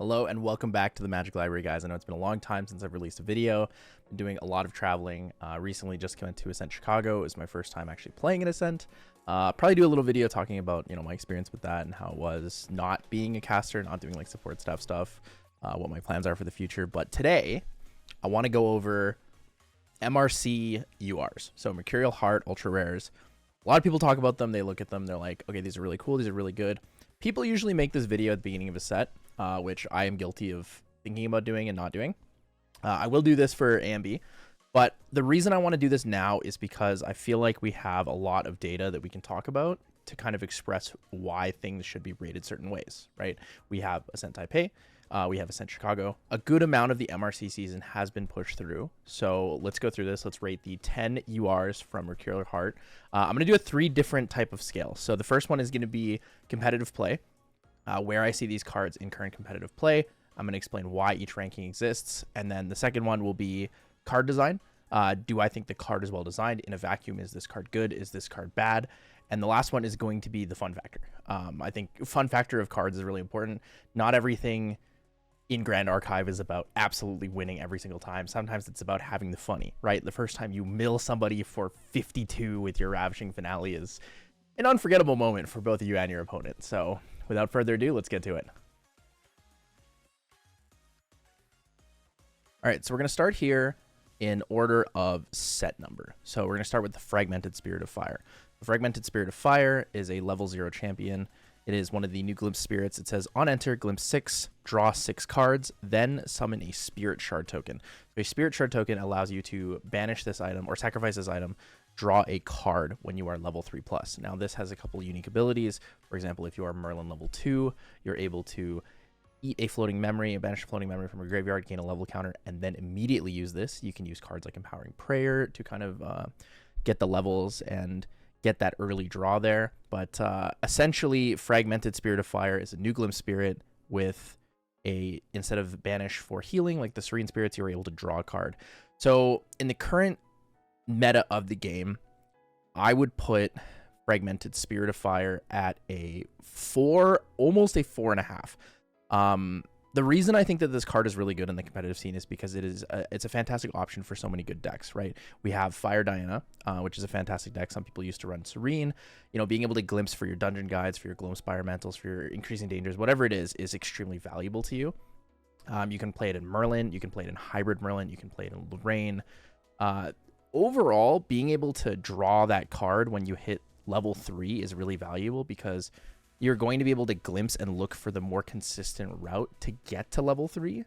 Hello and welcome back to the Magic Library, guys. I know it's been a long time since I've released a video. Been doing a lot of traveling. Recently just went to Ascent Chicago. It was my first time actually playing an Ascent. Probably do a little video talking about, my experience with that and how it was not being a caster, not doing like support stuff, what my plans are for the future. But today I want to go over MRC URs. So Mercurial Heart, ultra rares. A lot of people talk about them. They look at them. They're like, okay, these are really cool. These are really good. People usually make this video at the beginning of a set, which I am guilty of thinking about doing and not doing. I will do this for A and B, but the reason I want to do this now is because I feel like we have a lot of data that we can talk about to kind of express why things should be rated certain ways, right? We have Ascent Taipei, we have Ascent Chicago. A good amount of the MRC season has been pushed through. So let's go through this. Let's rate the 10 URs from Mercurial Heart. I'm going to do a 3 different type of scale. So the first one is going to be competitive play, where I see these cards in current competitive play. I'm going to explain why each ranking exists. And then the second one will be card design. Do I think the card is well designed? In a vacuum, is this card good? Is this card bad? And the last one is going to be the fun factor. I think fun factor of cards is really important. Not everything in Grand Archive is about absolutely winning every single time. Sometimes it's about having the funny, right? The first time you mill somebody for 52 with your Ravishing Finale is an unforgettable moment for both you and your opponent. So without further ado, let's get to it. All right, so we're going to start here in order of set number. So we're going to start with the Fragmented Spirit of Fire. The Fragmented Spirit of Fire is a level 0 champion. It is one of the new Glimpse spirits. It says, on enter, glimpse 6, draw 6 cards, then summon a Spirit Shard token. So a Spirit Shard token allows you to banish this item or sacrifice this item, draw a card when you are level 3+. Now this has a couple unique abilities. For example, if you are Merlin level 2, you're able to eat a floating memory, banish a floating memory from your graveyard, gain a level counter, and then immediately use this. You can use cards like Empowering Prayer to kind of get the levels and get that early draw there. But essentially, Fragmented Spirit of Fire is a new Glimpse spirit with a, instead of banish for healing like the Serene Spirits, you're able to draw a card. So in the current meta of the game, I would put Fragmented Spirit of Fire at a 4, almost a 4.5. The reason I think that this card is really good in the competitive scene is because it's a fantastic option for so many good decks, right? We have Fire Diana, which is a fantastic deck. Some people used to run Serene. Being able to glimpse for your dungeon guides, for your Glow Spire Mantles, for your increasing dangers, whatever it is extremely valuable to you. You can play it in Merlin. You can play it in Hybrid Merlin. You can play it in Lorraine. Overall, being able to draw that card when you hit level 3 is really valuable because you're going to be able to glimpse and look for the more consistent route to get to level 3.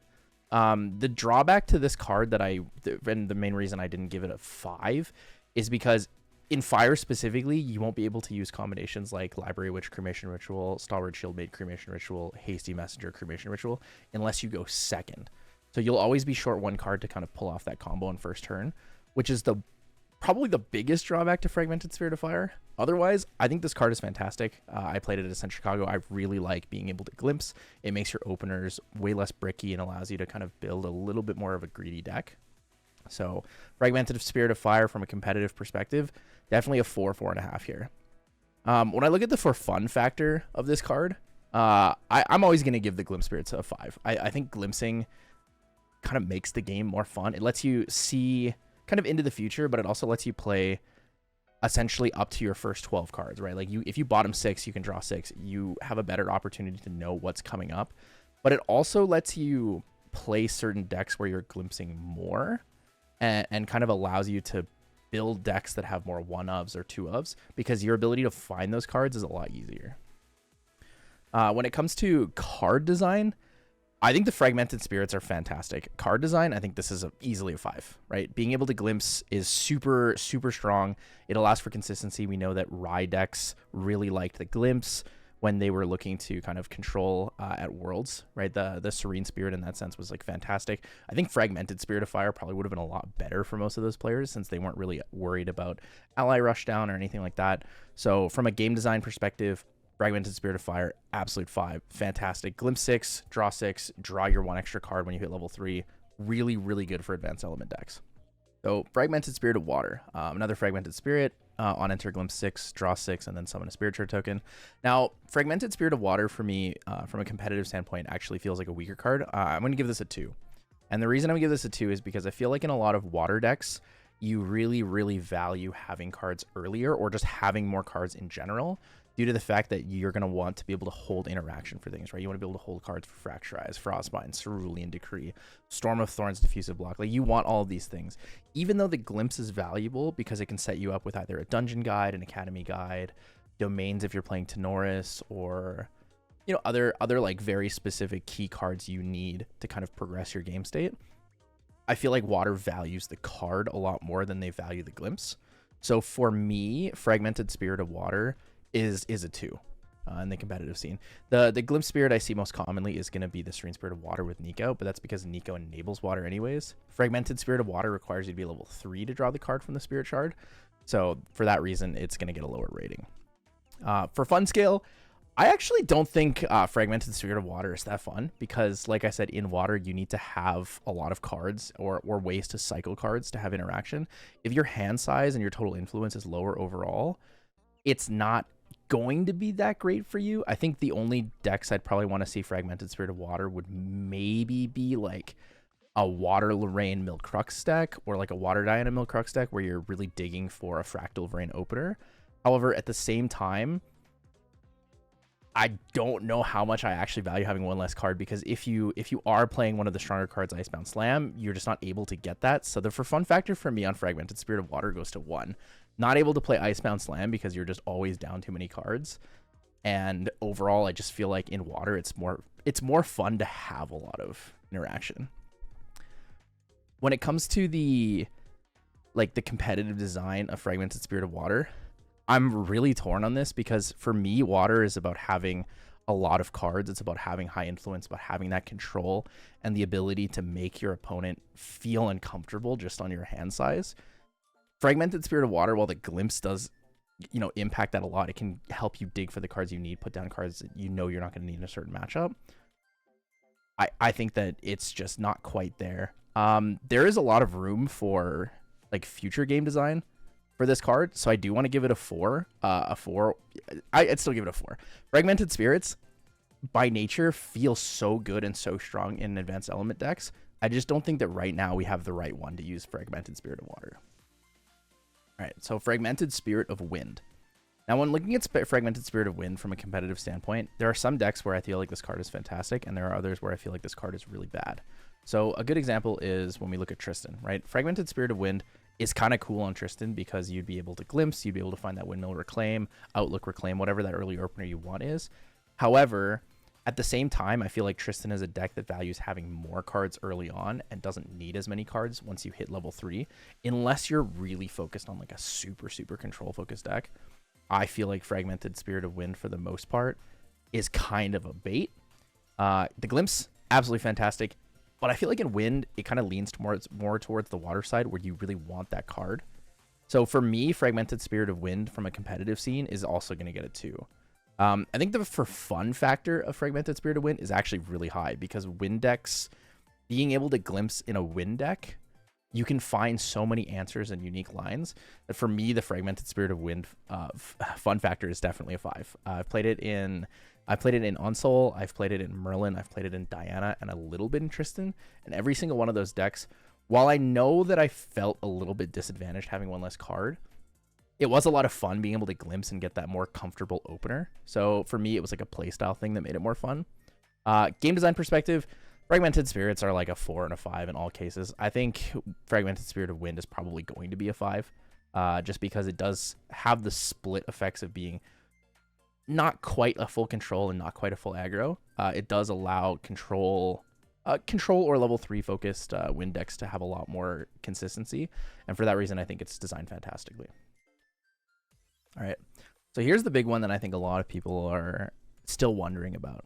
The drawback to this card and the main reason I didn't give it a 5 is because in Fire specifically, you won't be able to use combinations like Library Witch Cremation Ritual, Stalwart Shieldmate Cremation Ritual, Hasty Messenger Cremation Ritual, unless you go second. So you'll always be short one card to kind of pull off that combo on first turn, which is probably the biggest drawback to Fragmented Spirit of Fire. Otherwise, I think this card is fantastic. I played it at Ascent Chicago. I really like being able to glimpse. It makes your openers way less bricky and allows you to kind of build a little bit more of a greedy deck. So Fragmented Spirit of Fire from a competitive perspective, definitely a 4, 4.5 here. When I look at the for fun factor of this card, I'm always going to give the Glimpse Spirits a 5. I think glimpsing kind of makes the game more fun. It lets you see kind of into the future, but it also lets you play essentially up to your first 12 cards, right? Like if you bottom 6, you can draw 6. You have a better opportunity to know what's coming up, but it also lets you play certain decks where you're glimpsing more and kind of allows you to build decks that have more 1-ofs or 2-ofs because your ability to find those cards is a lot easier. When it comes to card design, I think the Fragmented Spirits are fantastic. Card design, I think this is easily a 5, right? Being able to glimpse is super, super strong. It allows for consistency. We know that Rye decks really liked the glimpse when they were looking to kind of control at Worlds, right? The Serene Spirit in that sense was like fantastic. I think Fragmented Spirit of Fire probably would have been a lot better for most of those players since they weren't really worried about ally rushdown or anything like that. So from a game design perspective, Fragmented Spirit of Fire, absolute 5. Fantastic. Glimpse 6, draw 6, draw your 1 extra card when you hit level 3. Really, really good for advanced element decks. So Fragmented Spirit of Water, another Fragmented Spirit. on enter glimpse 6, draw 6, and then summon a Spirited token. Now, Fragmented Spirit of Water for me, from a competitive standpoint, actually feels like a weaker card. I'm going to give this a 2. And the reason I'm going to give this a 2 is because I feel like in a lot of water decks, you really, really value having cards earlier or just having more cards in general due to the fact that you're going to want to be able to hold interaction for things, right? You want to be able to hold cards for Fracturize, Frostbind, Cerulean Decree, Storm of Thorns, Diffusive Block. Like, you want all of these things. Even though the Glimpse is valuable because it can set you up with either a Dungeon Guide, an Academy Guide, Domains if you're playing Tenoris, or, you know, other like very specific key cards you need to kind of progress your game state. I feel like Water values the card a lot more than they value the Glimpse. So for me, Fragmented Spirit of Water is a 2 in the competitive scene. The Glimpse Spirit I see most commonly is going to be the Serene Spirit of Water with Nico, but that's because Nico enables Water anyways. Fragmented Spirit of Water requires you to be level 3 to draw the card from the Spirit Shard. So for that reason, it's going to get a lower rating. For fun scale, I actually don't think Fragmented Spirit of Water is that fun because, like I said, in Water, you need to have a lot of cards or ways to cycle cards to have interaction. If your hand size and your total influence is lower overall, it's not going to be that great for you. I think the only decks I'd probably want to see Fragmented Spirit of Water would maybe be like a Water Lorraine Milcrux deck or like a Water Diana Milcrux deck where you're really digging for a Fractal Lorraine opener. However, at the same time, I don't know how much I actually value having one less card because if you are playing one of the stronger cards, Icebound Slam, you're just not able to get that. So the for fun factor for me on Fragmented Spirit of Water goes to 1. Not able to play Icebound Slam because you're just always down too many cards. And overall, I just feel like in Water, it's more fun to have a lot of interaction. When it comes to the competitive design of Fragmented Spirit of Water, I'm really torn on this because for me, Water is about having a lot of cards. It's about having high influence, about having that control and the ability to make your opponent feel uncomfortable just on your hand size. Fragmented Spirit of Water, while the Glimpse does, you know, impact that a lot, it can help you dig for the cards you need, put down cards that you know you're not going to need in a certain matchup. I think that it's just not quite there. There is a lot of room for like future game design for this card, so I do want to give it a 4. I'd still give it a 4. Fragmented Spirits, by nature, feel so good and so strong in advanced element decks. I just don't think that right now we have the right one to use Fragmented Spirit of Water. All right, so Fragmented Spirit of Wind. Now, when looking at Fragmented Spirit of Wind from a competitive standpoint, there are some decks where I feel like this card is fantastic, and there are others where I feel like this card is really bad. So a good example is when we look at Tristan, right? Fragmented Spirit of Wind is kind of cool on Tristan because you'd be able to Glimpse, you'd be able to find that Windmill Reclaim, Outlook Reclaim, whatever that early opener you want is. However, at the same time, I feel like Tristan is a deck that values having more cards early on and doesn't need as many cards once you hit level 3, unless you're really focused on like a super, super control focused deck. I feel like Fragmented Spirit of Wind, for the most part, is kind of a bait. The Glimpse, absolutely fantastic. But I feel like in Wind, it kind of leans more towards the Water side where you really want that card. So for me, Fragmented Spirit of Wind from a competitive scene is also going to get a 2. I think the for fun factor of Fragmented Spirit of Wind is actually really high because Wind decks, being able to Glimpse in a Wind deck, you can find so many answers and unique lines that for me, the Fragmented Spirit of Wind fun factor is definitely a 5. I've played it in Onsol, I've played it in Merlin, I've played it in Diana, and a little bit in Tristan. And every single one of those decks, while I know that I felt a little bit disadvantaged having one less card, it was a lot of fun being able to Glimpse and get that more comfortable opener. So for me, it was like a playstyle thing that made it more fun. Game design perspective, Fragmented Spirits are like a 4 and a 5 in all cases. I think Fragmented Spirit of Wind is probably going to be a 5, just because it does have the split effects of being not quite a full control and not quite a full aggro. It does allow control or level 3 focused Wind decks to have a lot more consistency, and for that reason, I think it's designed fantastically. All right, so here's the big one that I think a lot of people are still wondering about.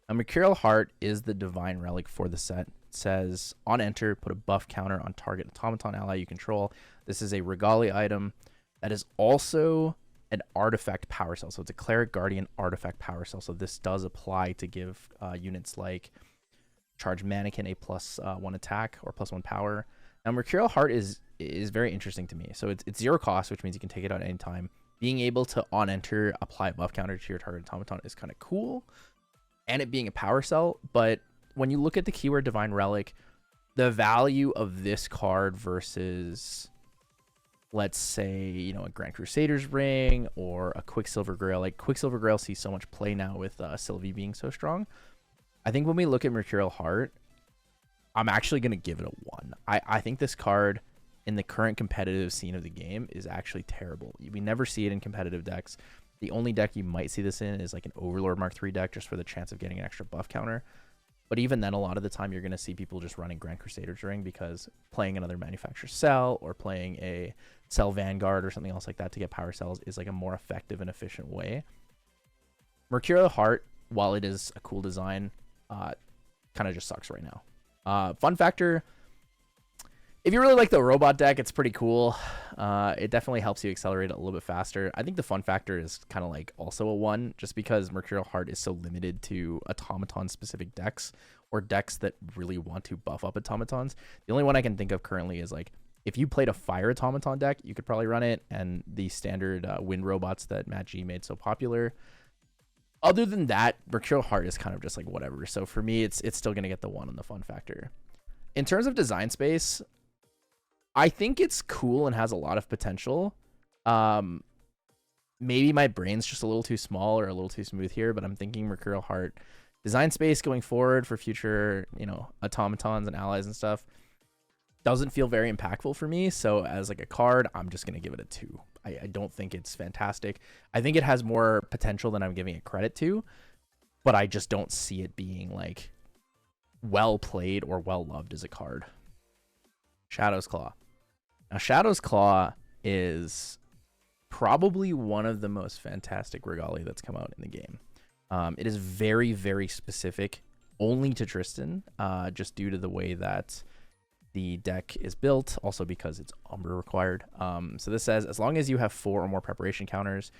A Mercurial Heart is the divine relic for the set. It says, on enter, put a buff counter on target automaton ally you control. This is a Regalia item that is also an artifact power cell. So it's a Cleric Guardian artifact power cell. So this does apply to give units like Charged Mannequin a +1 attack or +1 power. Now, Mercurial Heart is very interesting to me. So it's 0 cost, which means you can take it out anytime. Being able to on enter apply a buff counter to your target automaton is kind of cool, and it being a power cell. But when you look at the keyword Divine Relic, the value of this card versus, let's say, you know, a Grand Crusader's Ring or a Quicksilver Grail. Like, Quicksilver Grail sees so much play now with Sylvie being so strong. I think when we look at Mercurial Heart, I'm actually going to give it a 1. I think this card in the current competitive scene of the game is actually terrible. We never see it in competitive decks. The only deck you might see this in is like an Overlord Mark III deck, just for the chance of getting an extra buff counter. But even then, a lot of the time, you're going to see people just running Grand Crusader's Ring, because playing another manufacturer's cell or playing a cell Vanguard or something else like that to get power cells is like a more effective and efficient way. Mercurial Heart, while it is a cool design, kind of just sucks right now. Fun factor: if you really like the robot deck, it's pretty cool. It definitely helps you accelerate it a little bit faster. I think the fun factor is kind of like also a 1, just because Mercurial Heart is so limited to automaton specific decks, or decks that really want to buff up automatons. The only one I can think of currently is like, if you played a fire automaton deck, you could probably run it, and the standard wind robots that Matt G made so popular. Other than that, Mercurial Heart is kind of just like whatever. So for me, it's still going to get the 1 on the fun factor. In terms of design space, I think it's cool and has a lot of potential. Maybe my brain's just a little too small or a little too smooth here, but I'm thinking Mercurial Heart design space going forward for future, you know, automatons and allies and stuff doesn't feel very impactful for me. So as like a card, I'm just going to give it a 2. I don't think it's fantastic. I think it has more potential than I'm giving it credit to, but I just don't see it being like well played or well loved as a card. Shadow's Claw. Now, Shadow's Claw is probably one of the most fantastic regalia that's come out in the game. It is very, very specific only to Tristan, just due to the way that the deck is built, also because it's Umbra required. So this says, as long as you have 4 or more preparation counters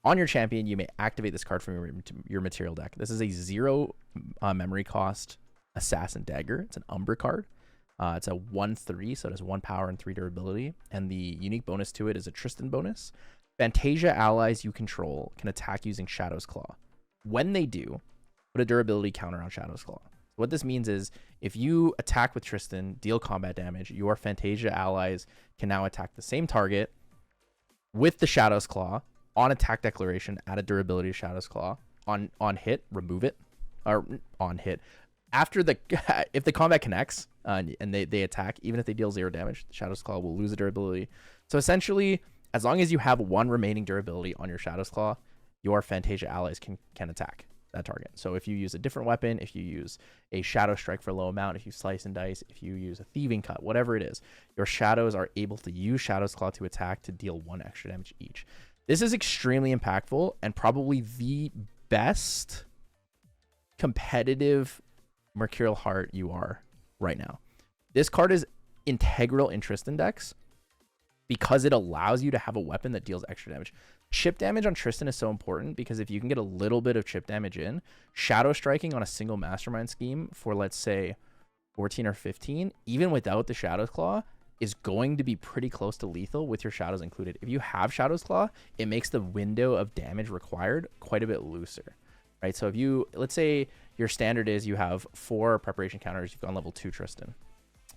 on your champion, you may activate this card from your material deck. This is a 0 memory cost Assassin Dagger. It's an Umbra card. It's a 1/3, so it has 1 power and 3 durability. And the unique bonus to it is a Tristan bonus. Fantasia allies you control can attack using Shadow's Claw. When they do, put a durability counter on Shadow's Claw. What this means is, if you attack with Tristan, deal combat damage, your Fantasia allies can now attack the same target with the Shadow's Claw on attack declaration, add a durability to Shadow's Claw. On hit, remove it. Or on hit. After the if the combat connects and they attack, even if they deal 0 damage, the Shadow's Claw will lose a durability. So essentially, as long as you have 1 remaining durability on your Shadow's Claw, your Fantasia allies can attack that target. So if you use a different weapon, if you use a Shadow Strike for low amount, if you slice and dice, if you use a Thieving Cut, whatever it is, your shadows are able to use Shadow's Claw to attack to deal 1 extra damage each. This is extremely impactful and probably the best competitive Mercurial Heart you are right now. This card is integral in Tristan decks because it allows you to have a weapon that deals extra damage. Chip damage on Tristan is so important because if you can get a little bit of chip damage in, Shadow Striking on a single Mastermind scheme for, let's say, 14 or 15, even without the Shadow's Claw, is going to be pretty close to lethal with your Shadows included. If you have Shadow's Claw, it makes the window of damage required quite a bit looser, right? So if you, let's say your standard is you have 4 preparation counters, you've gone level 2 Tristan.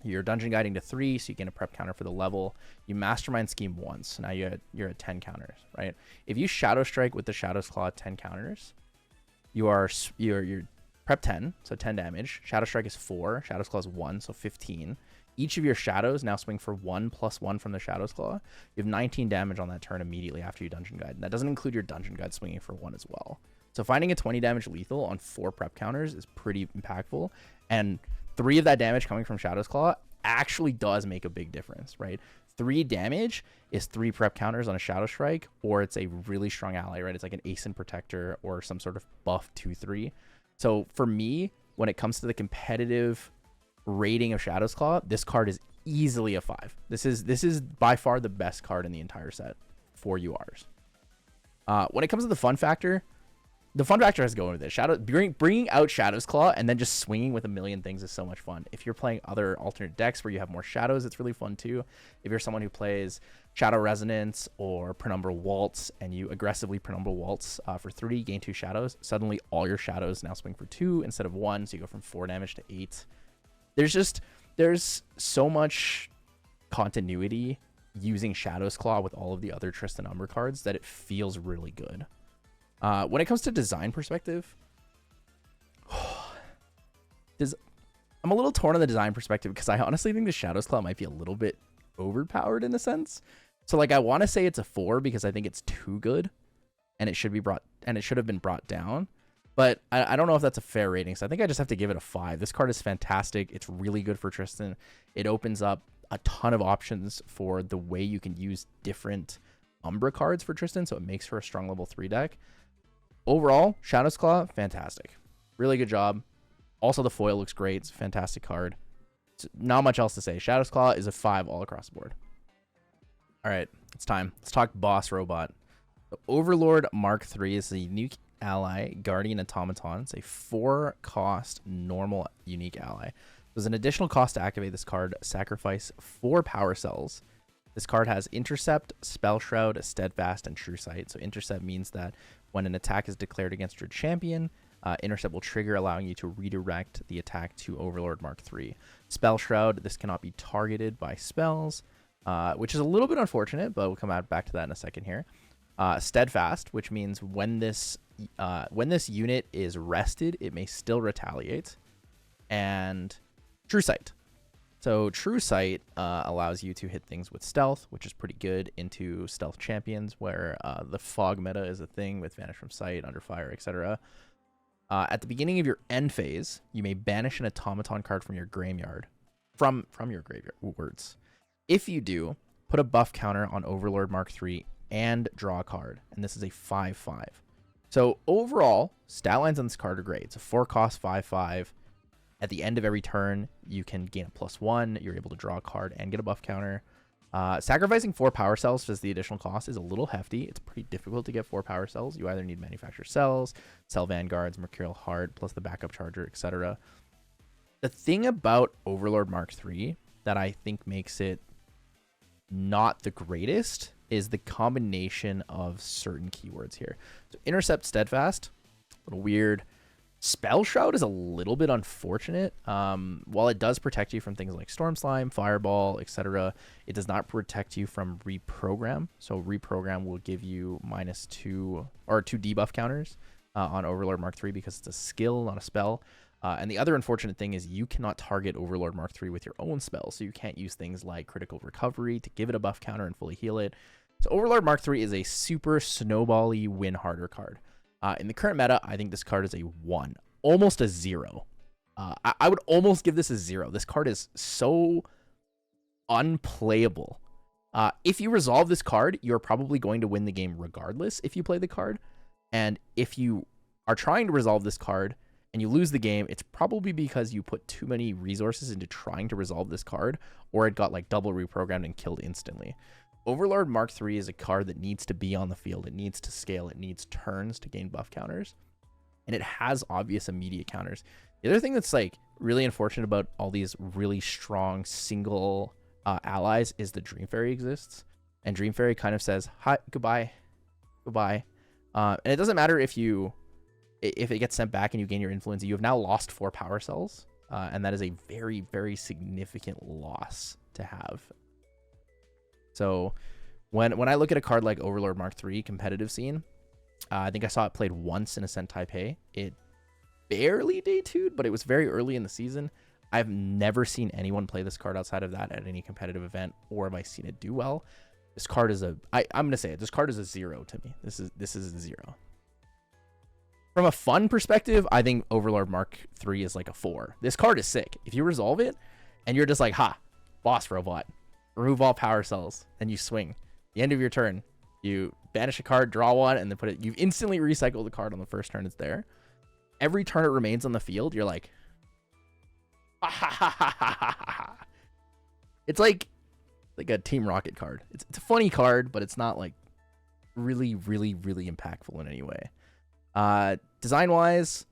You're dungeon guiding to 3, so you get a prep counter for the level. You Mastermind scheme once. Now you're at 10 counters, right? If you Shadow Strike with the Shadow's Claw at 10 counters, you're prep 10, so 10 damage. Shadow Strike is 4. Shadow's Claw is 1, so 15. Each of your shadows now swing for 1 + 1 from the Shadow's Claw. You have 19 damage on that turn immediately after you dungeon guide. And that doesn't include your dungeon guide swinging for 1 as well. So finding a 20 damage lethal on 4 prep counters is pretty impactful. And 3 of that damage coming from Shadow's Claw actually does make a big difference, right? 3 damage is 3 prep counters on a Shadow Strike, or it's a really strong ally, right? It's like an Ace Protector or some sort of buff 2/3. So for me, when it comes to the competitive rating of Shadow's Claw, this card is easily a 5. This is by far the best card in the entire set for URs. When it comes to the fun factor, the fun factor has to go with this. Bringing out Shadow's Claw and then just swinging with a million things is so much fun. If you're playing other alternate decks where you have more shadows, it's really fun too. If you're someone who plays Shadow Resonance or Penumbral Waltz and you aggressively Penumbral Waltz for 3, gain 2 shadows, suddenly all your shadows now swing for 2 instead of 1, so you go from 4 damage to 8. There's so much continuity using Shadow's Claw with all of the other Tristan Umbra cards that it feels really good. When it comes to design perspective, I'm a little torn on the design perspective because I honestly think the Shadow's Claw might be a little bit overpowered in a sense. So like I want to say it's a 4 because I think it's too good and it should have been brought down. But I don't know if that's a fair rating. So I think I just have to give it a 5. This card is fantastic. It's really good for Tristan. It opens up a ton of options for the way you can use different Umbra cards for Tristan. So it makes for a strong level 3 deck. Overall, Shadow's Claw, fantastic. Really good job. Also, the foil looks great. It's a fantastic card. It's not much else to say. Shadow's Claw is a 5 all across the board. All right, it's time. Let's talk Boss Robot. The Overlord Mark III is a unique ally, Guardian Automaton. It's a 4-cost normal unique ally. There's an additional cost to activate this card. Sacrifice 4 power cells. This card has Intercept, Spell Shroud, Steadfast, and True Sight. So Intercept means that when an attack is declared against your champion, Intercept will trigger, allowing you to redirect the attack to Overlord Mark III. Spell Shroud, this cannot be targeted by spells, which is a little bit unfortunate, but we'll come back to that in a second here. Steadfast, which means when this unit is rested, it may still retaliate. And True Sight. So True Sight allows you to hit things with stealth, which is pretty good into stealth champions, where the fog meta is a thing with Vanish from Sight, Under Fire, etc. At the beginning of your end phase, you may banish an automaton card from your graveyard. From your graveyard. Words. If you do, put a buff counter on Overlord Mark III and draw a card. And this is a 5/5. So overall, stat lines on this card are great. It's a 4-cost 5/5. At the end of every turn, you can gain a +1. You're able to draw a card and get a buff counter. Sacrificing 4 power cells as the additional cost is a little hefty. It's pretty difficult to get 4 power cells. You either need manufacturer cells, cell vanguards, Mercurial Heart, plus the backup charger, etc. The thing about Overlord Mark III that I think makes it not the greatest is the combination of certain keywords here. So Intercept, Steadfast, a little weird. Spell Shroud is a little bit unfortunate. While it does protect you from things like Storm Slime, Fireball, etc., it does not protect you from Reprogram. So Reprogram will give you -2 or 2 debuff counters on Overlord Mark III because it's a skill, not a spell. And the other unfortunate thing is you cannot target Overlord Mark III with your own spell. So you can't use things like Critical Recovery to give it a buff counter and fully heal it. So Overlord Mark III is a super snowbally win harder card. In the current meta, I think this card is a 1, almost a 0. I would almost give this a 0. This card is so unplayable. If you resolve this card, you're probably going to win the game regardless if you play the card. And if you are trying to resolve this card and you lose the game, it's probably because you put too many resources into trying to resolve this card, or it got like double reprogrammed and killed instantly. Overlord Mark III is a card that needs to be on the field. It needs to scale. It needs turns to gain buff counters. And it has obvious immediate counters. The other thing that's like really unfortunate about all these really strong single allies is the Dream Fairy exists. And Dream Fairy kind of says, hi, goodbye, goodbye. And it doesn't matter if it gets sent back and you gain your influence, you have now lost 4 power cells. And that is a very, very significant loss to have. So when I look at a card like Overlord Mark III competitive scene, I think I saw it played once in Ascent Taipei. It barely day 2'd, but it was very early in the season. I've never seen anyone play this card outside of that at any competitive event, or have I seen it do well. This card is I'm going to say it. This card is a 0 to me. This is a 0. From a fun perspective, I think Overlord Mark III is like a 4. This card is sick. If you resolve it and you're just like, ha, boss robot, remove all power cells, and you swing. The end of your turn, you banish a card, draw one, and then put it. You instantly recycle the card on the first turn it's there. Every turn it remains on the field, you're like, it's like a Team Rocket card. It's a funny card, but it's not like really, really, really impactful in any way. Design-wise,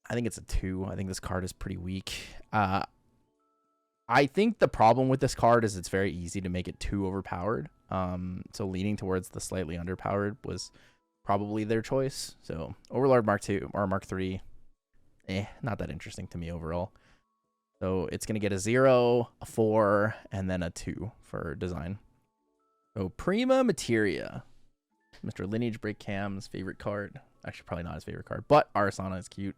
I think it's a 2. I think this card is pretty weak. I think the problem with this card is it's very easy to make it too overpowered. So leaning towards the slightly underpowered was probably their choice. So Overlord Mark 2 or Mark 3, not that interesting to me overall. So it's going to get a 0, a 4, and then a 2 for design. So Prima Materia, Mr. Lineage Break Cam's favorite card. Actually, probably not his favorite card, but Arasana is cute.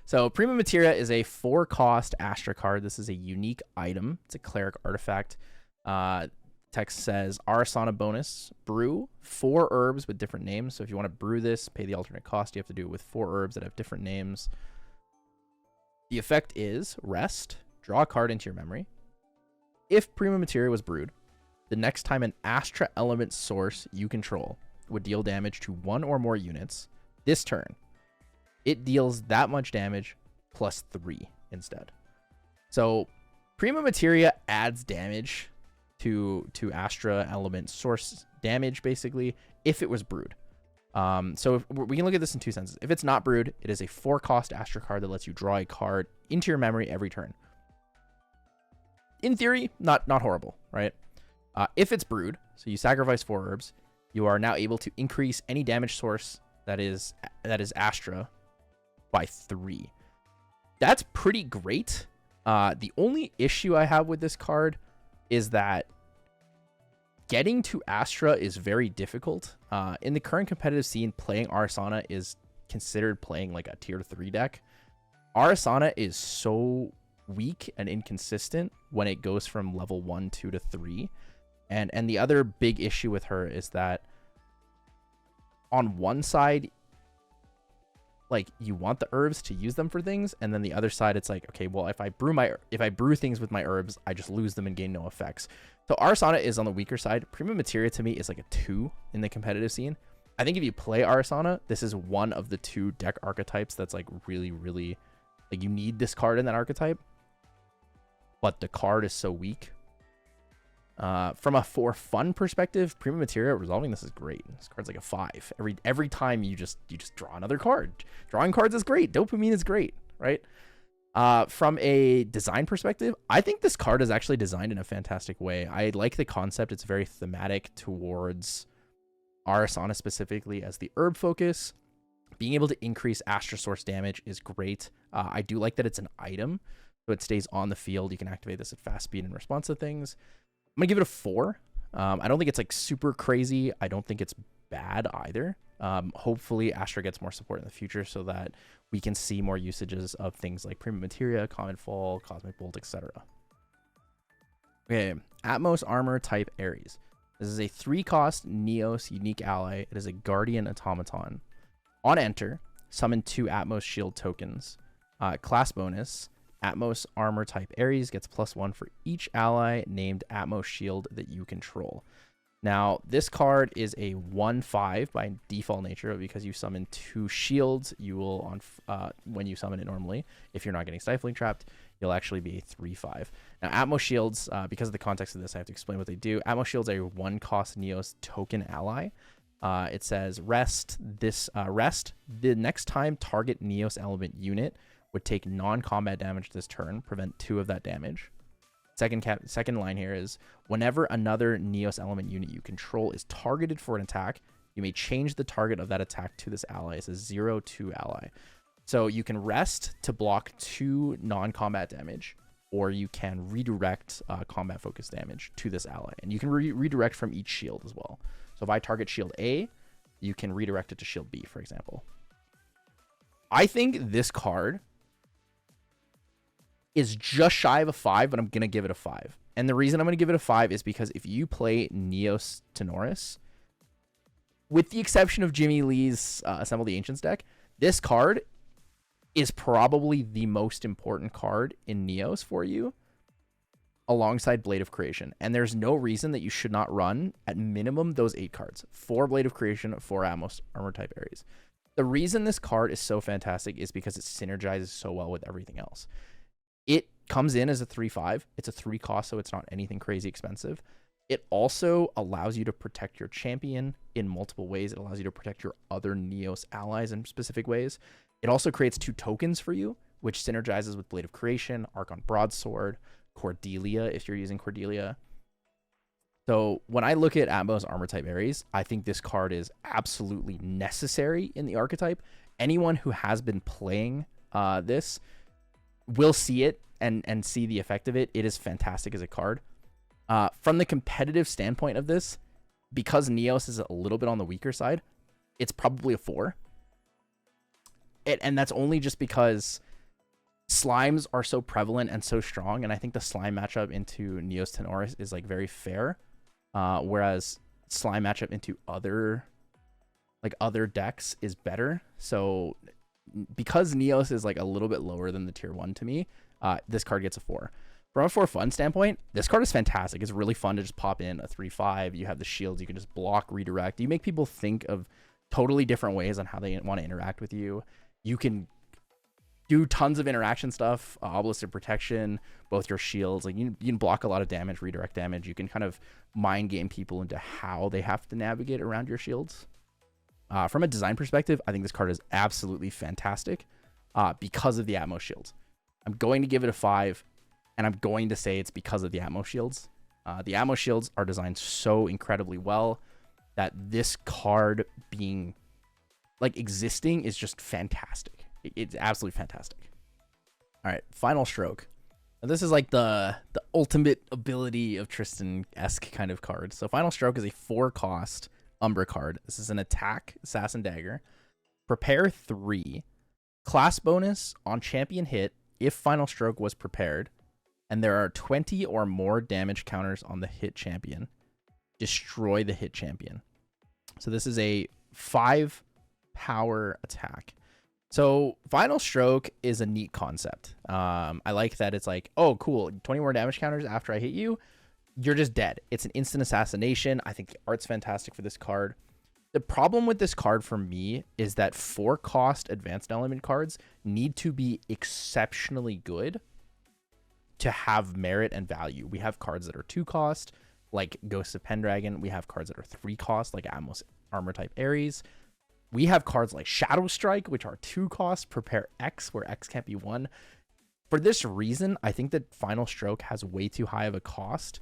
So Prima Materia is a 4-cost Astra card. This is a unique item. It's a cleric artifact. Text says Arasana bonus, brew 4 herbs with different names. So if you want to brew this, pay the alternate cost. You have to do it with 4 herbs that have different names. The effect is rest, draw a card into your memory. If Prima Materia was brewed, the next time an Astra element source you control would deal damage to 1 or more units, this turn, it deals that much damage plus 3 instead. So Prima Materia adds damage to Astra element source damage, basically, if it was brewed. So if, we can look at this in 2 senses. If it's not brewed, it is a 4-cost Astra card that lets you draw a card into your memory every turn. In theory, not horrible, right? If it's brewed, so you sacrifice 4 herbs, you are now able to increase any damage source that is Astra by 3. That's pretty great. The only issue I have with this card is that getting to Astra is very difficult. In the current competitive scene, playing Arasana is considered playing like a tier 3 deck. Arasana is so weak and inconsistent when it goes from level 1, 2 to 3. And the other big issue with her is that on one side, like, you want the herbs to use them for things, and then the other side, it's like, okay, well, if I brew things with my herbs, I just lose them and gain no effects. So Arasana is on the weaker side. Prima Materia to me is like a 2 in the competitive scene. I think if you play Arasana, this is one of the 2 deck archetypes that's like really, really, like, you need this card in that archetype, but the card is so weak. From a for fun perspective, Prima Materia resolving this is great. This card's like a 5. Every time you just draw another card. Drawing cards is great. Dopamine is great, right? From a design perspective, I think this card is actually designed in a fantastic way. I like the concept. It's very thematic towards Arasana specifically as the herb focus. Being able to increase Astra source damage is great. I do like that it's an item, so it stays on the field. You can activate this at fast speed in response to things. I'm going to give it a 4. I don't think it's like super crazy. I don't think it's bad either. Hopefully Astra gets more support in the future so that we can see more usages of things like Prima Materia, Common Fall, Cosmic Bolt, etc. Okay, Atmos Armor type Ares. This is a 3-cost Neos unique ally. It is a Guardian Automaton. On enter, summon 2 Atmos Shield tokens. Class bonus, Atmos Armor type Ares gets +1 for each ally named Atmos Shield that you control. Now, this card is a 1/5 by default nature because you summon 2 shields. You will, when you summon it normally, if you're not getting Stifling Trapped, you'll actually be a 3/5. Now, Atmos Shields, because of the context of this, I have to explain what they do. Atmos Shields are a 1-cost Neos token ally. It says rest. The next time target Neos element unit would take non-combat damage this turn, prevent 2 of that damage. Second line here is whenever another Neos element unit you control is targeted for an attack, you may change the target of that attack to this ally. It's a 0/2 ally. So you can rest to block 2 non-combat damage, or you can redirect combat focus damage to this ally. And you can redirect from each shield as well. So if I target shield A, you can redirect it to shield B, for example. I think this card is just shy of a 5, but I'm going to give it a 5. And the reason I'm going to give it a 5 is because if you play Neos Tenoris, with the exception of Jimmy Lee's Assemble the Ancients deck, this card is probably the most important card in Neos for you, alongside Blade of Creation. And there's no reason that you should not run, at minimum, those 8 cards. 4 Blade of Creation, 4 Atmos Armor type Ares. The reason this card is so fantastic is because it synergizes so well with everything else. It comes in as a 3/5. It's a 3 cost, so it's not anything crazy expensive. It also allows you to protect your champion in multiple ways. It allows you to protect your other Neos allies in specific ways. It also creates 2 tokens for you, which synergizes with Blade of Creation, Archon Broadsword, Cordelia, if you're using Cordelia. So when I look at Atmos armor type Ares, I think this card is absolutely necessary in the archetype. Anyone who has been playing this will see it and see the effect of it. It is fantastic as a card. From the competitive standpoint of this, because Neos is a little bit on the weaker side, it's probably a 4. And that's only just because slimes are so prevalent and so strong, and I think the slime matchup into Neos Tenoris is like very fair, whereas slime matchup into other decks is better. So because Neos is like a little bit lower than the tier 1 to me, this card gets a 4. From a for fun standpoint, this card is fantastic. It's really fun to just pop in a 3/5. You have the shields. You can just block, redirect. You make people think of totally different ways on how they want to interact with you. You can do tons of interaction stuff, obelisk of protection, both your shields. Like you can block a lot of damage, redirect damage. You can kind of mind game people into how they have to navigate around your shields. From a design perspective, I think this card is absolutely fantastic because of the Atmos shields. I'm going to give it a 5. And I'm going to say it's because of the Atmos shields. The Atmos shields are designed so incredibly well that this card being like existing is just fantastic. It's absolutely fantastic. All right, Final Stroke. Now, this is like the ultimate ability of Tristan-esque kind of card. So Final Stroke is a 4-cost Umbra card. This is an attack, Assassin Dagger. Prepare 3. Class bonus on champion hit if Final Stroke was prepared. And there are 20 or more damage counters on the hit champion. Destroy the hit champion. So this is a 5 power attack. So Final Stroke is a neat concept. I like that it's like, oh, cool, 20 more damage counters after I hit you. You're just dead. It's an instant assassination. I think the art's fantastic for this card. The problem with this card for me is that 4-cost advanced element cards need to be exceptionally good to have merit and value. We have cards that are 2-cost, like Ghost of Pendragon. We have cards that are 3-cost, like Atmos armor type Ares. We have cards like Shadow Strike, which are 2-cost, Prepare X, where X can't be 1. For this reason, I think that Final Stroke has way too high of a cost,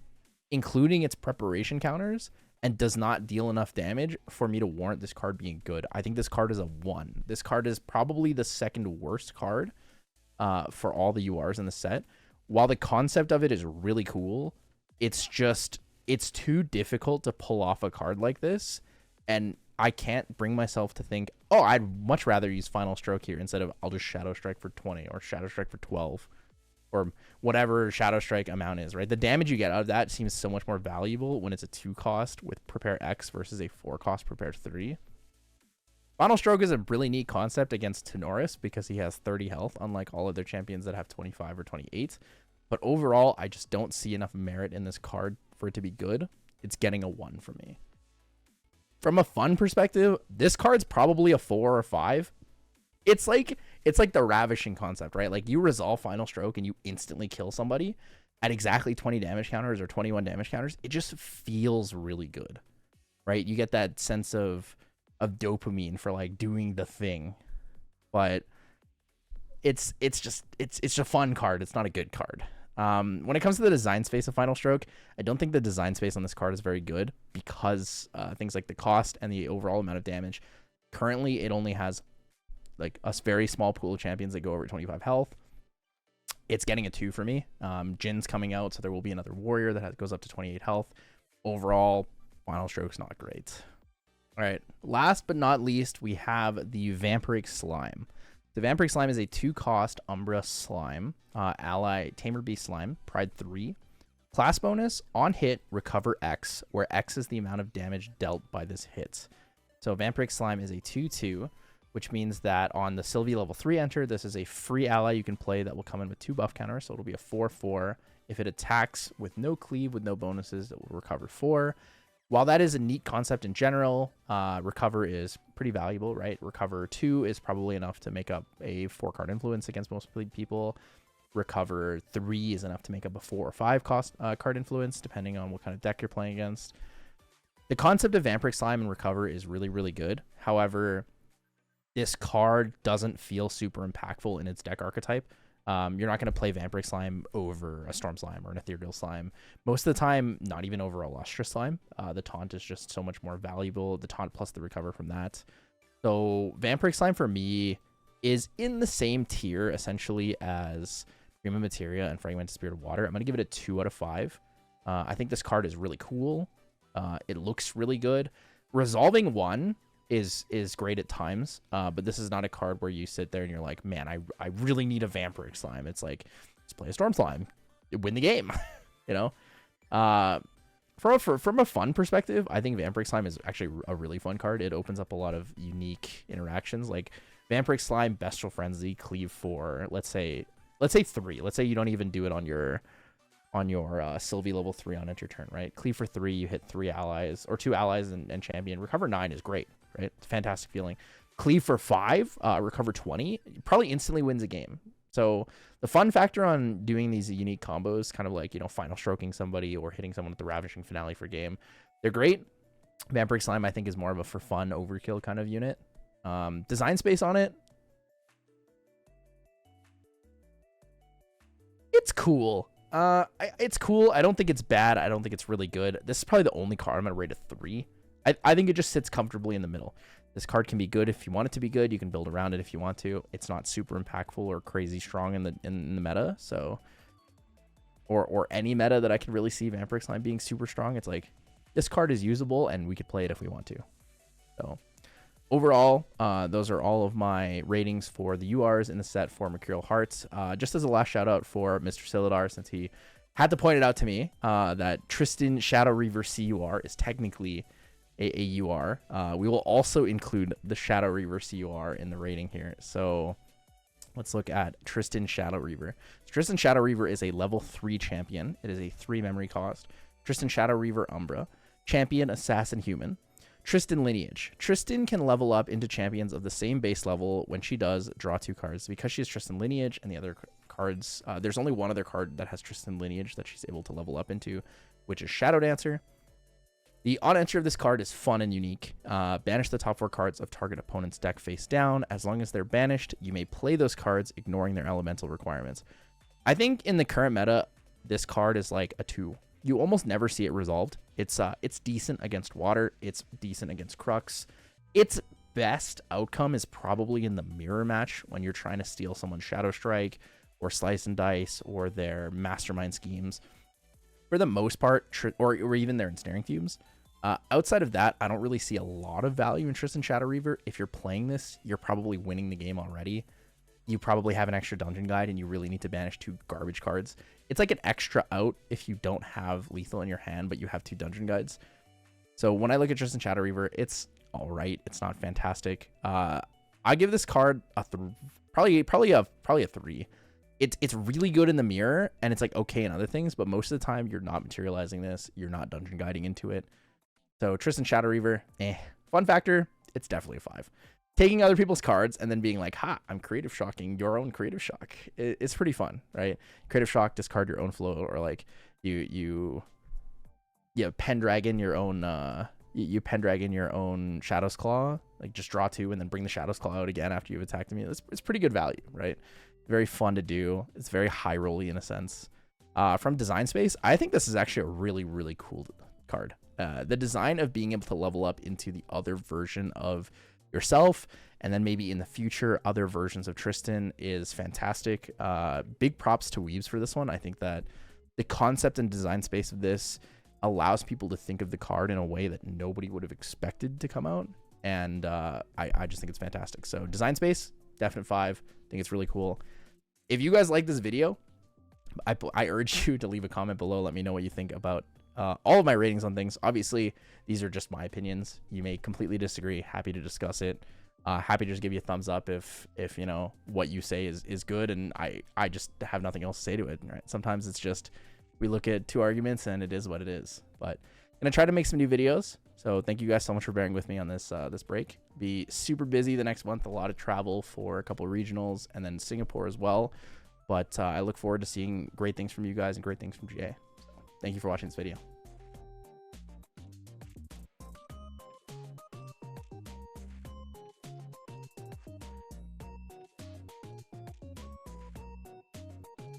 including its preparation counters, and does not deal enough damage for me to warrant this card being good. I think this card is a 1. This card is probably the second worst card for all the URs in the set. While the concept of it is really cool, it's too difficult to pull off a card like this. And I can't bring myself to think, oh, I'd much rather use Final Stroke here instead of I'll just Shadow Strike for 20 or Shadow Strike for 12 or whatever Shadow Strike amount is, right? The damage you get out of that seems so much more valuable when it's a 2-cost with Prepare X versus a 4-cost Prepare 3. Final Stroke is a really neat concept against Tenoris because he has 30 health, unlike all other champions that have 25 or 28. But overall, I just don't see enough merit in this card for it to be good. It's getting a 1 for me. From a fun perspective, this card's probably a 4 or 5. It's like the Ravishing concept, right? Like you resolve Final Stroke and you instantly kill somebody at exactly 20 damage counters or 21 damage counters. It just feels really good, right? You get that sense of dopamine for like doing the thing, but it's just a fun card. It's not a good card. When it comes to the design space of Final Stroke, I don't think the design space on this card is very good because things like the cost and the overall amount of damage. Currently, it only has like a very small pool of champions that go over 25 health. It's getting a 2 for me. Jin's coming out, so there will be another warrior that goes up to 28 health. Overall, Final Stroke's not great. All right, last but not least, we have the Vampiric Slime. The Vampiric Slime is a 2-cost Umbra Slime, ally Tamer Beast Slime, Pride 3. Class bonus, on hit, recover X, where X is the amount of damage dealt by this hit. So Vampiric Slime is a 2/2, which means that on the Sylvie level 3 enter, this is a free ally you can play that will come in with 2 buff counters, so it'll be a 4/4. If it attacks with no cleave, with no bonuses, it will recover 4. While that is a neat concept in general, recover is pretty valuable, right? Recover 2 is probably enough to make up a 4-card influence against most people. Recover 3 is enough to make up a 4 or 5 cost card influence, depending on what kind of deck you're playing against. The concept of Vampiric Slime and Recover is really, really good. However, this card doesn't feel super impactful in its deck archetype. You're not going to play Vampiric Slime over a Storm Slime or an Ethereal Slime. Most of the time, not even over a Lustrous Slime. The Taunt is just so much more valuable. The Taunt plus the Recover from that. So Vampiric Slime for me is in the same tier, essentially, as Prima Materia and Fragmented Spirit of Water. I'm going to give it a 2 out of 5. I think this card is really cool. It looks really good. Resolving 1 is great at times, but this is not a card where you sit there and you're like, man, I really need a Vampiric Slime. It's like, let's play a Storm Slime, win the game. You know, from a fun perspective, I think Vampiric Slime is actually a really fun card. It opens up a lot of unique interactions, like Vampiric Slime, Bestial Frenzy, cleave for, let's say 3. Let's say you don't even do it on your Sylvie level 3 on enter turn, right? Cleave for 3, you hit 3 allies or 2 allies and champion. Recover 9 is great, right? It's a fantastic feeling. Cleave for 5, recover 20, probably instantly wins a game. So the fun factor on doing these unique combos, kind of like, you know, final stroking somebody or hitting someone with the Ravishing Finale for game, they're great. Vampiric Slime, I think, is more of a for fun overkill kind of unit. Design space on it, it's cool. It's cool. I don't think it's bad. I don't think it's really good. This is probably the only card I'm going to rate a 3. I think it just sits comfortably in the middle. This card can be good if you want it to be good. You can build around it if you want to. It's not super impactful or crazy strong in the meta. So, or any meta that I can really see Vampiric Slime being super strong. It's like, this card is usable and we could play it if we want to. So overall, those are all of my ratings for the URs in the set for Mercurial Heart. Just as a last shout out for Mr. Sylidar, since he had to point it out to me, that Tristan Shadow Reaver CUR is technically a UR. We will also include the Shadow Reaver CUR in the rating here. So let's look at Tristan Shadow Reaver. Tristan Shadow Reaver is a level 3 champion. It is a 3 memory cost. Tristan Shadow Reaver Umbra. Champion, Assassin, Human. Tristan Lineage. Tristan can level up into champions of the same base level. When she does, draw 2 cards. Because she has Tristan Lineage and the other cards, there's only one other card that has Tristan Lineage that she's able to level up into, which is Shadow Dancer. The on-entry of this card is fun and unique. Banish the top 4 cards of target opponent's deck face down. As long as they're banished, you may play those cards, ignoring their elemental requirements. I think in the current meta, this card is like a 2. You almost never see it resolved. It's decent against water. It's decent against Crux. Its best outcome is probably in the mirror match when you're trying to steal someone's Shadow Strike or Slice and Dice or their Mastermind Schemes. For the most part, or even their Ensnaring Fumes. Outside of that, I don't really see a lot of value in Tristan Shadow Reaver. If you're playing this, you're probably winning the game already. You probably have an extra dungeon guide and you really need to banish 2 garbage cards. It's like an extra out if you don't have lethal in your hand, but you have 2 dungeon guides. So when I look at Tristan Shadow Reaver, it's all right. It's not fantastic. I give this card a probably a 3. It's really good in the mirror and it's like okay in other things, but most of the time you're not materializing this. You're not dungeon guiding into it. So Tristan Shadow Reaver, fun factor, it's definitely a 5. Taking other people's cards and then being like, ha, I'm creative shocking your own creative shock. It's pretty fun, right? Creative shock, discard your own flow, or like you Pendragon your own you Pendragon your own Shadow's Claw, like just draw 2 and then bring the Shadow's Claw out again after you've attacked me. It's pretty good value, right? Very fun to do. It's very high rolly in a sense. From design space, I think this is actually a really, really cool card. The design of being able to level up into the other version of yourself, and then maybe in the future other versions of Tristan is fantastic. Big props to Weaves for this one. I think that the concept and design space of this allows people to think of the card in a way that nobody would have expected to come out, and I just think it's fantastic. So design space, definite 5. I think it's really cool. If you guys like this video, I urge you to leave a comment below. Let me know what you think about all of my ratings on things. Obviously, these are just my opinions. You may completely disagree. Happy to discuss it. Happy to just give you a thumbs up if you know what you say is good, and I just have nothing else to say to it. Right? Sometimes it's just we look at 2 arguments and it is what it is. But I'm gonna try to make some new videos. So thank you guys so much for bearing with me on this this break. Be super busy the next month. A lot of travel for a couple of regionals and then Singapore as well. But I look forward to seeing great things from you guys and great things from GA. So thank you for watching this video.